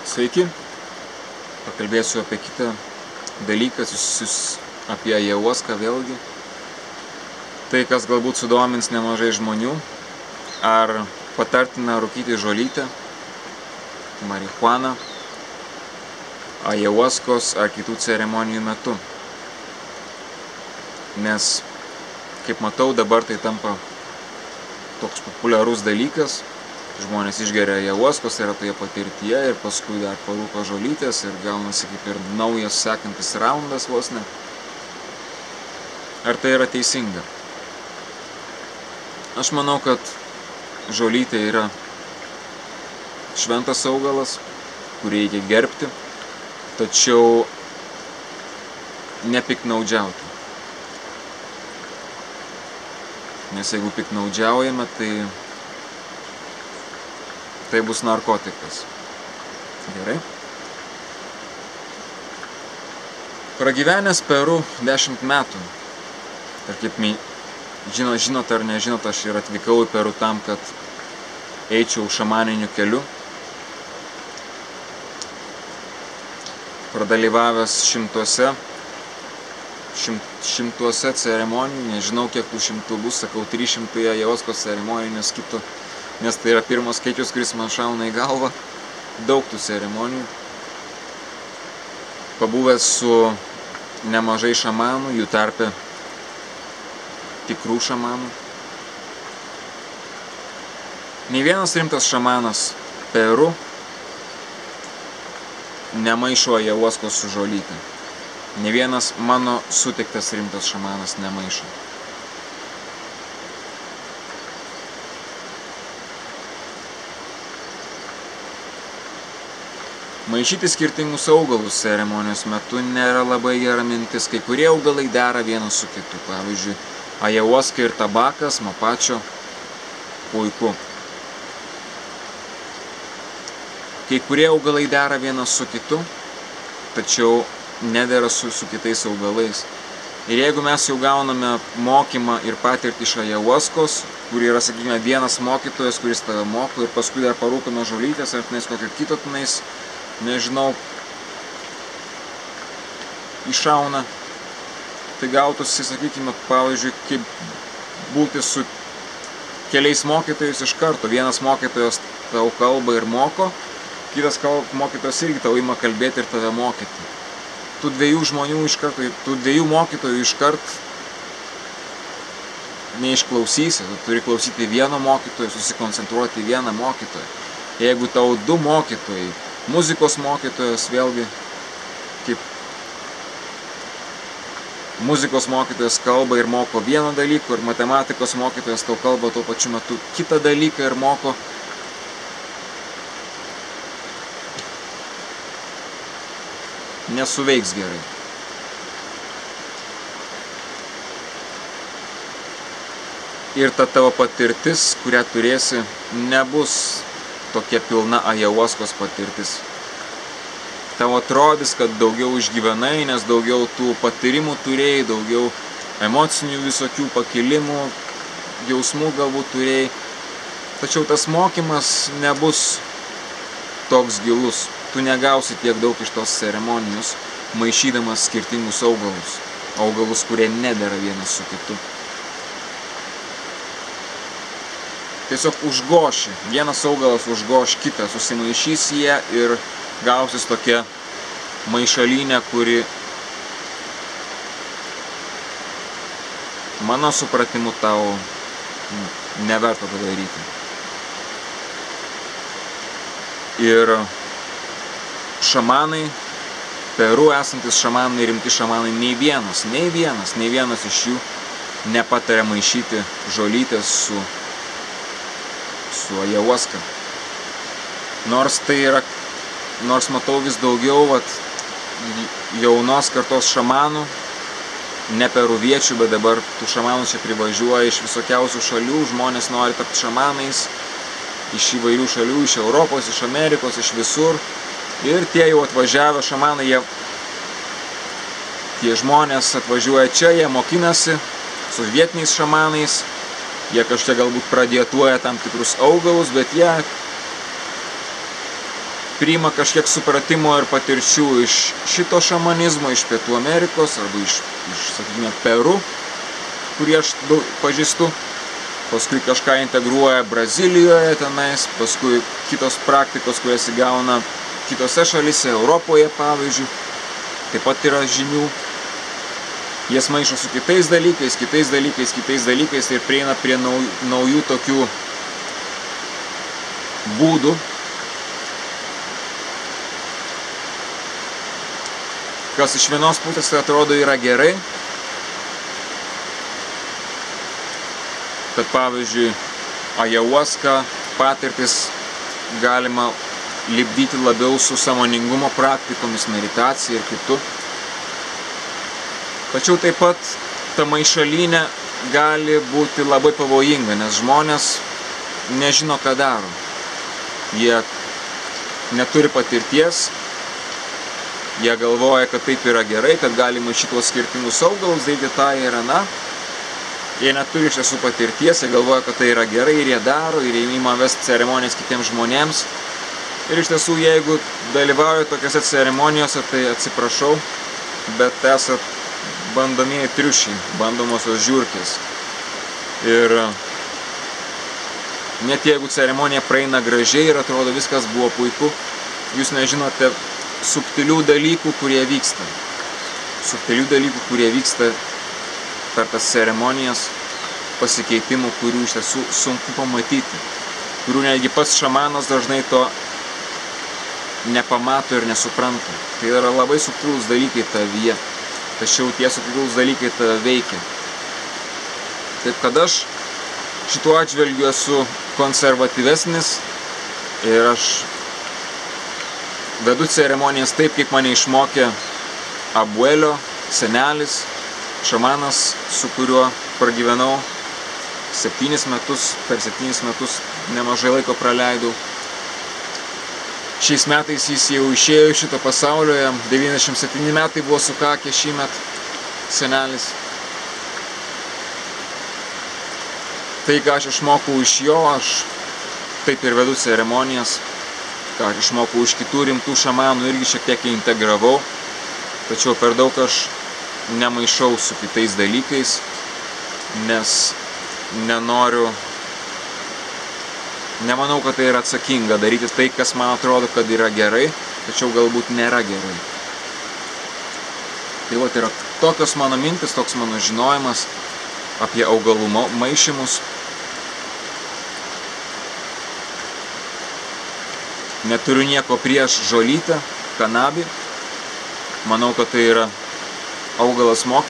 Sveiki, pakalbėsiu apie kitą dalyką, apie ajahuaską vėlgi. Tai, kas galbūt sudomins nemažai žmonių, ar patartina rūkyti žolytę, marihuaną, ajahuaskos ar kitų ceremonijų metu. Nes, kaip matau, dabar tai tampa toks populiarus dalykas. Žmonės išgeria ajahuaskos, yra toje patirtyje ir paskui dar parūko žolytės ir gaunasi kaip ir naujas sekantis raundas vos ne. Ar tai yra teisinga? Aš manau, kad žolytė yra šventas augalas, kurį reikia gerbti, tačiau nepiknaudžiauti. Nes jeigu piknaudžiaujame, tai bus narkotikas. Gerai? Pragyvenęs Peru 10 metų. Ir kaip žinot ar nežinot, aš ir atvykau į Peru tam, kad eičiau šamaniniu keliu. Pradalyvavęs šimtuose ceremonijų, nežinau kiek tų šimtų bus, sakau 300 ajahuaskos ceremonijų, nes tai yra pirmas skaičius, kuris man šauna į galvą. Daug tų ceremonijų. Pabuvęs su nemažai šamanų, jų tarpe tikrų šamanų. Nei vienas rimtas šamanas Peru nemaišo ajahuaskos su žolyte. Nei vienas mano sutiktas rimtas šamanas nemaišo. Maišyti skirtingus augalus ceremonijos metu nėra labai gera mintis. Kai kurie augalai dera vienas su kitu. Pavyzdžiui, ajahuaska ir tabakas, mapačio, puiku. Kai kurie augalai dera vienas su kitu, tačiau nedera su kitais augalais. Ir jeigu mes jau gauname mokymą ir patirtį iš ajahuaskos, kur yra, sakykime, vienas mokytojas, kuris tave moko, ir paskui dar parūkome žolytės ar tenais kokio kito tenais, nežinau, iššauna, tai gautųsi, sakykime, pavyzdžiui, kaip būti su keliais mokytojais iš karto. Vienas mokytojas tau kalba ir moko, kitas mokytojas irgi tau ima kalbėti ir tave mokyti. Tų dviejų žmonių iš karto, tų dviejų mokytojų iš karto neišklausysi. Tu turi klausyti vieno mokytojo, susikoncentruoti į vieną mokytoją. Jeigu tau du mokytojai, muzikos mokytojas vėlgi, kaip muzikos mokytojas kalba ir moko vieną dalyką, ir matematikos mokytojas tau kalba tuo pačiu metu kitą dalyką ir moko, nesuveiks gerai. Ir ta tavo patirtis, kurią turėsi, nebus tokia pilna ajahuaskos patirtis. Tau atrodys, kad daugiau išgyvenai, nes daugiau tų patyrimų turėjai, daugiau emocinių visokių pakilimų, jausmų galbūt turėjai. Tačiau tas mokymas nebus toks gilus. Tu negausi tiek daug iš tos ceremonijos, maišydamas skirtingus augalus, kurie nedera vienas su kitu. Tiesiog užgoši, vienas augalas užgoš kitą, susimaišys jie ir gausis tokia maišalinė, kuri mano supratimu tau neverta to daryti. Ir šamanai, Peru esantis šamanai, rimti šamanai, nei vienas iš jų nepataria maišyti žolytės su ajahuaska. Nors matau vis daugiau jaunos kartos šamanų, ne peruviečių, bet dabar tų šamanų čia privažiuoja iš visokiausių šalių, žmonės nori tapti šamanais, iš įvairių šalių, iš Europos, iš Amerikos, iš visur. Ir tie jau atvažiavę šamanai, tie žmonės atvažiuoja čia, jie mokinasi su vietiniais šamanais, jie kažkiek galbūt pradietuoja tam tikrus augalus, bet jie priima kažkiek supratimo ir patirčių iš šito šamanizmo, iš Pietų Amerikos arba iš sakykime, Peru, kurį aš pažįstu. Paskui kažką integruoja Brazilijoje tenais, paskui kitos praktikos, kurias įgauna kitose šalyse, Europoje pavyzdžiui. Taip pat yra žinių. Jas maišo su kitais dalykais ir prieina prie naujų tokių būdų, kas iš vienos pusės atrodo yra gerai, kad pavyzdžiui ayahuasca patirtis galima lipdyti labiau su sąmoningumo praktikomis, meditacija ir kitu. Tačiau taip pat ta maišalynė gali būti labai pavojinga, nes žmonės nežino, ką daro. Jie neturi patirties, jie galvoja, kad taip yra gerai, kad galima šitos skirtingus augalus daryti tą ir aną. Jie neturi iš tiesų patirties, jie galvoja, kad tai yra gerai ir jie daro, ir jie ima vesti ceremonijas kitiems žmonėms. Ir iš tiesų, jeigu dalyvauja tokiose ceremonijose, tai atsiprašau, bet esat bandomieji triušiai, bandomosios žiurkės. Ir net jeigu ceremonija praeina gražiai ir atrodo viskas buvo puiku, jūs nežinote subtilių dalykų, kurie vyksta. Subtilių dalykų, kurie vyksta per tas ceremonijas, pasikeitimų, kurių iš tiesų sunku pamatyti, kurių netgi pats šamanas dažnai to nepamato ir nesupranta. Tai yra labai subtilūs dalykai tavyje, tačiau tie subtilūs dalykai tave veikia. Taip kad aš šituo atžvelgiu esu konservatyvesnis ir aš vedu ceremonijas taip, kaip mane išmokė abuelio, senelis, šamanas, su kuriuo pragyvenau 7 metus, per 7 metus nemažai laiko praleidau. Šiais metais jis jau išėjo iš šito pasaulio, jam 97 metai buvo sukakę šįmet senelis. Tai, ką aš išmokau iš jo, aš taip ir vedu ceremonijas, ką aš išmokau iš kitų rimtų šamanų, irgi šiek tiek integravau, tačiau per daug aš nemaišau su kitais dalykais, nes nemanau, kad tai yra atsakinga daryti tai, kas man atrodo, kad yra gerai, tačiau galbūt nėra gerai. Tai vat yra tokios mano mintis, toks mano žinojimas apie augalų maišymus. Neturiu nieko prieš žolytę, kanabį. Manau, kad tai yra augalas